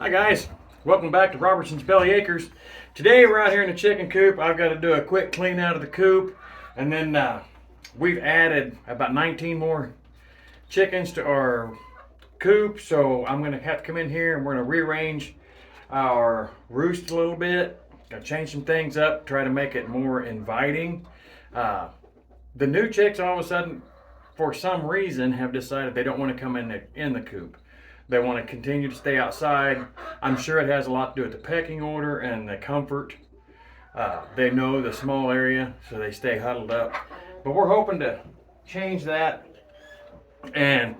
Hi guys, welcome back to Robertson's Belly Acres. Today we're out here in the chicken coop. I've got to do a quick clean out of the coop, and then we've added about 19 more chickens to our coop. So I'm going to have to come in here and we're going to rearrange our roost a little bit. Got to change some things up, try to make it more inviting. The new chicks all of a sudden, for some reason, have decided they don't want to come in the coop. They want to continue to stay outside. I'm sure it has a lot to do with the pecking order and the comfort. They know the small area, so they stay huddled up. But we're hoping to change that and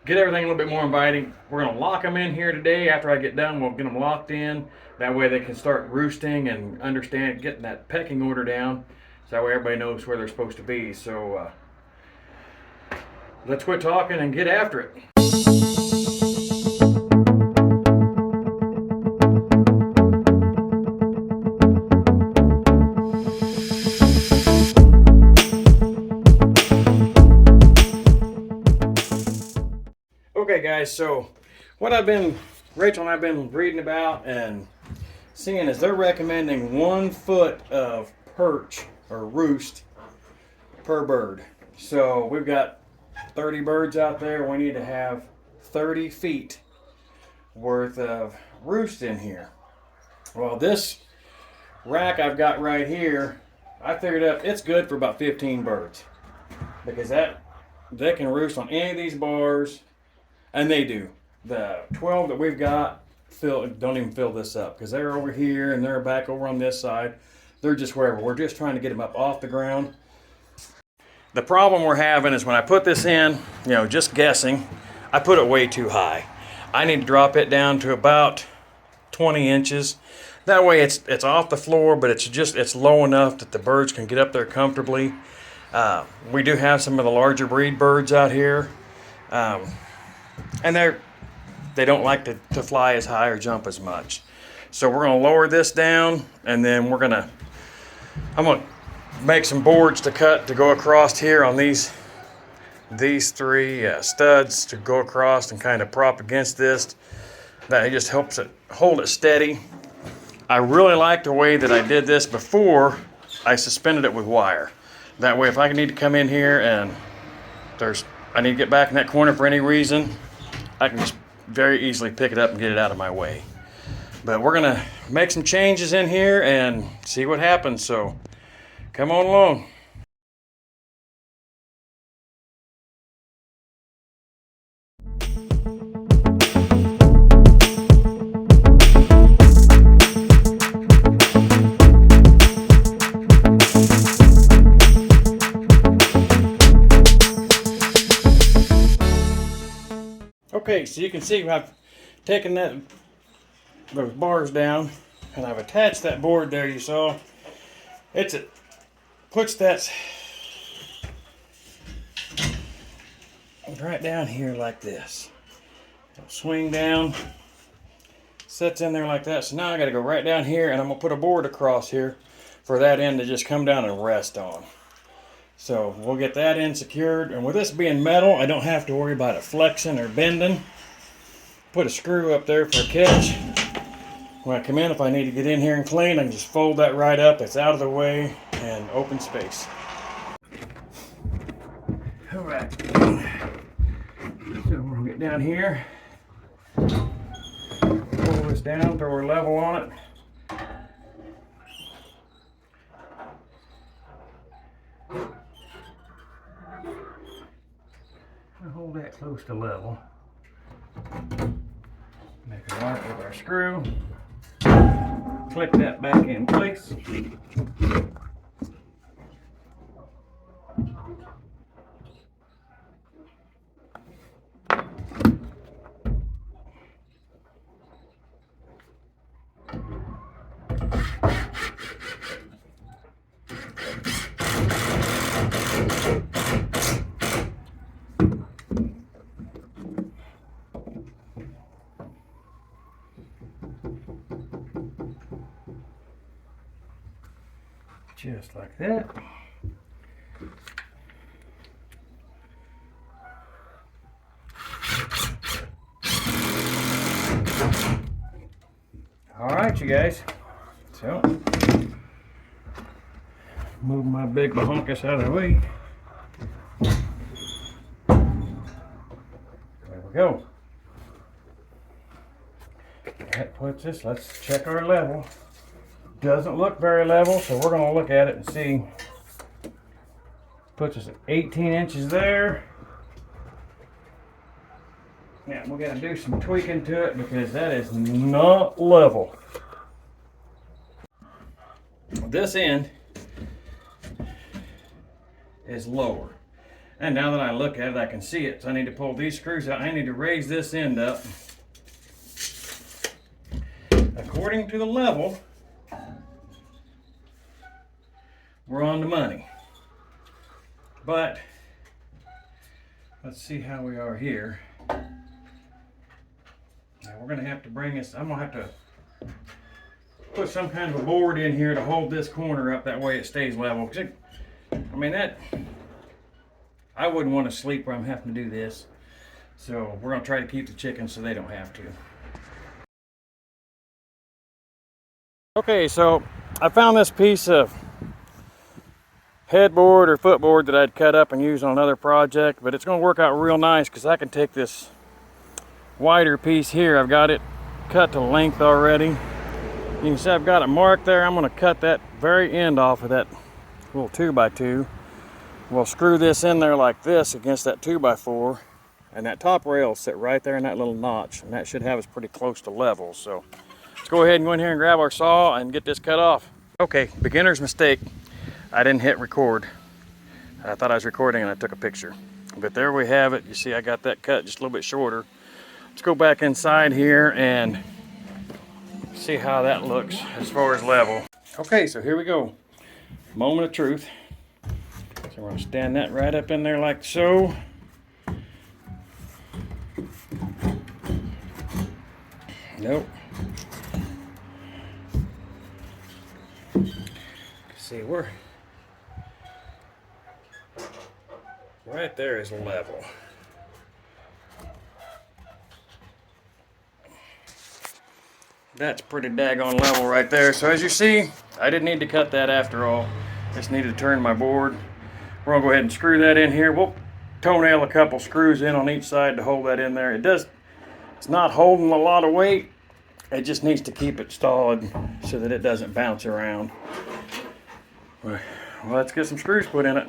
get everything a little bit more inviting. We're going to lock them in here today. After I get done, we'll get them locked in. That way they can start roosting and understand getting that pecking order down. So that way everybody knows where they're supposed to be. So let's quit talking and get after it. Okay guys, so what Rachel and I've been reading about and seeing is they're recommending 1 foot of perch or roost per bird. So we've got 30 birds out there. We need to have 30 feet worth of roost in here. Well, this rack I've got right here, I figured out it's good for about 15 birds because they can roost on any of these bars. And they do. The 12 that we've got don't even fill this up because they're over here and they're back over on this side. They're just wherever. We're just trying to get them up off the ground. The problem we're having is when I put this in, just guessing, I put it way too high. I need to drop it down to about 20 inches. That way it's off the floor, but it's low enough that the birds can get up there comfortably. We do have some of the larger breed birds out here. And they don't like to fly as high or jump as much. So we're going to lower this down, and then I'm going to make some boards to cut to go across here on these 3 studs to go across and kind of prop against this. That just helps it hold it steady. I really like the way that I did this before. I suspended it with wire. That way if I need to come in here and I need to get back in that corner for any reason, I can just very easily pick it up and get it out of my way. But we're gonna make some changes in here and see what happens, so come on along. Okay, so you can see I've taken those bars down and I've attached that board there you saw. Puts that right down here like this. It'll swing down, sets in there like that. So now I gotta go right down here and I'm gonna put a board across here for that end to just come down and rest on. So we'll get that end secured, and with this being metal, I don't have to worry about it flexing or bending. Put a screw up there for a catch. When I come in, if I need to get in here and clean, I can just fold that right up. It's out of the way and open space. All right. So we're gonna get down here, pull this down, throw a level on it. Hold that close to level. Make a mark with our screw. Click that back in place. Just like that. All right, you guys. So, move my big bahonkus out of the way. There we go. That puts us, let's check our level. Doesn't look very level, so we're gonna look at it and see. Puts us at 18 inches there. Now we're gonna do some tweaking to it because that is not level. This end is lower. And now that I look at it, I can see it. So I need to pull these screws out. I need to raise this end up according to the level. We're on the money. But let's see how we are here. Now we're gonna have to bring this, I'm gonna have to put some kind of a board in here to hold this corner up, that way it stays level. I mean, I wouldn't want to sleep where I'm having to do this. So we're gonna try to keep the chickens so they don't have to. Okay, so I found this piece of headboard or footboard that I'd cut up and use on another project, but it's going to work out real nice because I can take this wider piece here. I've got it cut to length already. You can see I've got it marked there. I'm going to cut that very end off of that little 2x2. We'll screw this in there like this against that 2x4, and that top rail will sit right there in that little notch, and that should have us pretty close to level. So let's go ahead and go in here and grab our saw and get this cut off. Okay, beginner's mistake. I didn't hit record. I thought I was recording and I took a picture. But there we have it. You see I got that cut just a little bit shorter. Let's go back inside here and see how that looks as far as level. Okay, so here we go. Moment of truth. So we're going to stand that right up in there like so. Nope. See, we're right there is level. That's pretty daggone level right there. So as you see, I didn't need to cut that after all. Just needed to turn my board. We're gonna go ahead and screw that in here. We'll toenail a couple screws in on each side to hold that in there. It's not holding a lot of weight. It just needs to keep it solid so that it doesn't bounce around. Well, let's get some screws put in it.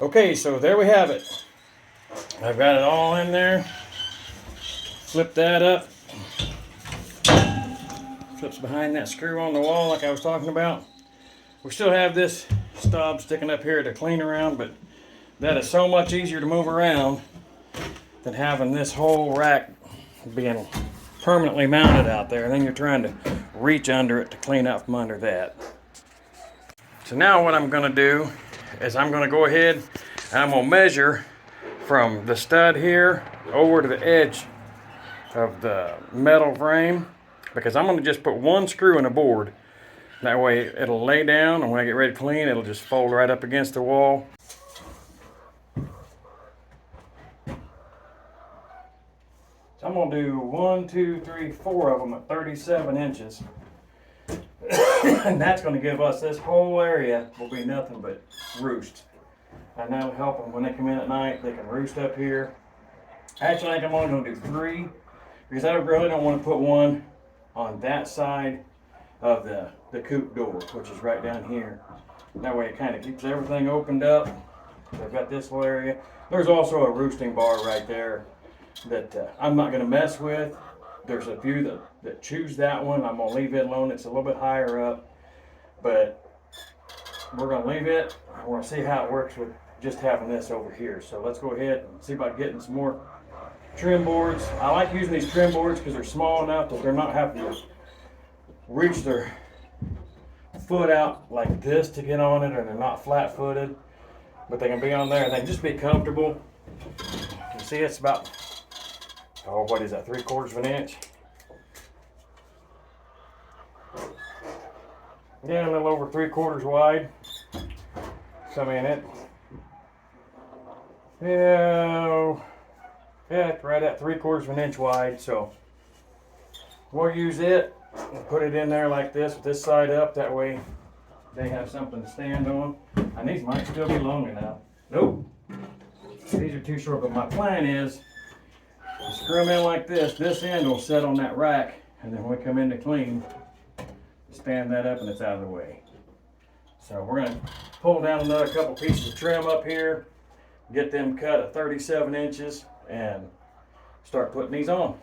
Okay, so there we have it. I've got it all in there. Flip that up. Flips behind that screw on the wall like I was talking about. We still have this stub sticking up here to clean around, but that is so much easier to move around than having this whole rack being permanently mounted out there. And then you're trying to reach under it to clean out from under that. So now what I'm going to do is I'm going to go ahead and I'm going to measure from the stud here over to the edge of the metal frame, because I'm going to just put one screw in the board. That way it'll lay down, and when I get ready to clean, it'll just fold right up against the wall. So I'm going to do 1, 2, 3, 4 of them at 37 inches. And that's going to give us, this whole area will be nothing but roost. And that'll help them when they come in at night. They can roost up here. Actually, I think I'm only going to do 3, because I really don't want to put one on that side of the coop door, which is right down here. That way it kind of keeps everything opened up. I've got this little area. There's also a roosting bar right there that I'm not going to mess with. There's a few that choose that one. I'm going to leave it alone. It's a little bit higher up, but we're going to leave it. We're going to see how it works with just having this over here. So let's go ahead and see about getting some more trim boards. I like using these trim boards because they're small enough that they're not having to reach their foot out like this to get on it, or they're not flat footed, but they can be on there and they can just be comfortable. You can see it's about, oh, what is that, 3/4 of an inch? Yeah, a little over 3/4 wide. So I mean it's right at 3/4 of an inch wide. So we'll use it and put it in there like this with this side up. That way they have something to stand on. And these might still be long enough. Nope, these are too short. But my plan is screw them in like this. This end will set on that rack, and then when we come in to clean, stand that up and it's out of the way. So we're going to pull down another couple pieces of trim up here, get them cut at 37 inches, and start putting these on.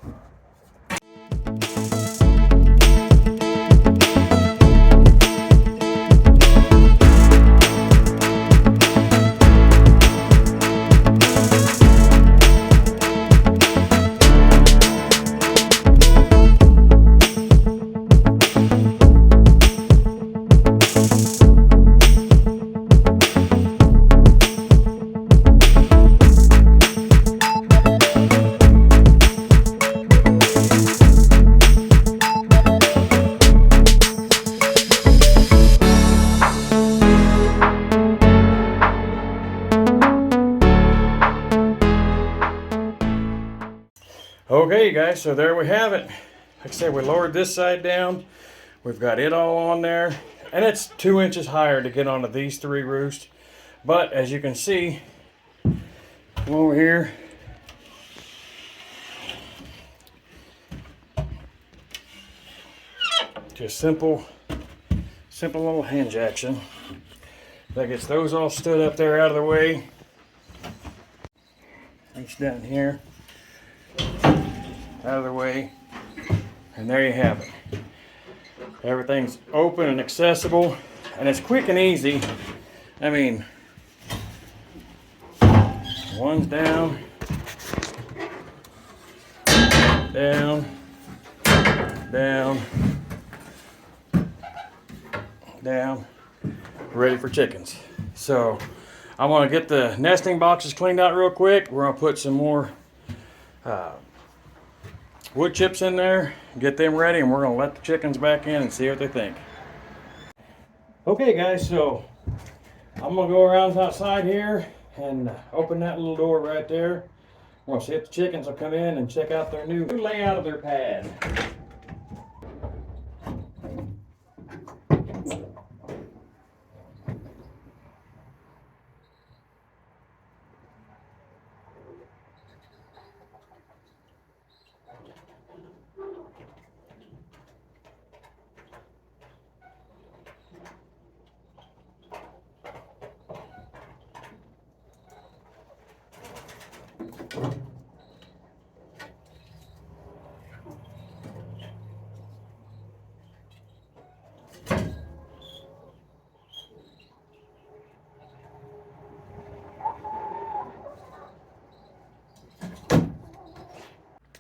Okay guys, so there we have it. Like I said, we lowered this side down. We've got it all on there. And it's 2 inches higher to get onto these 3 roosts. But as you can see, come over here. Just simple little hinge action. That gets those all stood up there out of the way. Reach down here. Out of the way, and there you have it. Everything's open and accessible, and it's quick and easy. I mean, one's down, down, down, down, ready for chickens. So I want to get the nesting boxes cleaned out real quick. We're going to put some more wood chips in there, get them ready, and we're going to let the chickens back in and see what they think. Okay guys, so I'm going to go around outside here and open that little door right there. We're going to see if the chickens will come in and check out their new layout of their pad.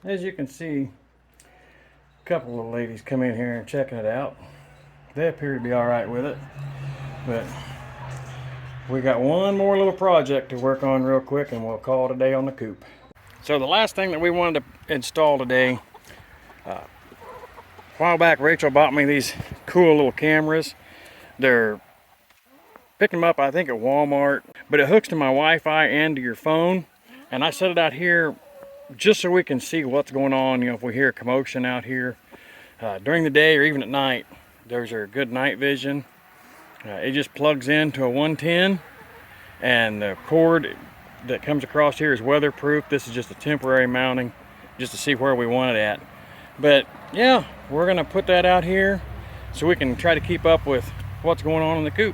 As you can see, a couple of ladies come in here and checking it out. They appear to be all right with it, but we got one more little project to work on real quick, and we'll call it a day on the coop. So the last thing that we wanted to install today, a while back Rachel bought me these cool little cameras. They're picking them up, I think, at Walmart, but it hooks to my Wi-Fi and to your phone, and I set it out here just so we can see what's going on. You know, if we hear a commotion out here during the day or even at night, there's our good night vision. It just plugs into a 110, and the cord that comes across here is weatherproof. This is just a temporary mounting just to see where we want it at. But yeah, we're gonna put that out here so we can try to keep up with what's going on in the coop.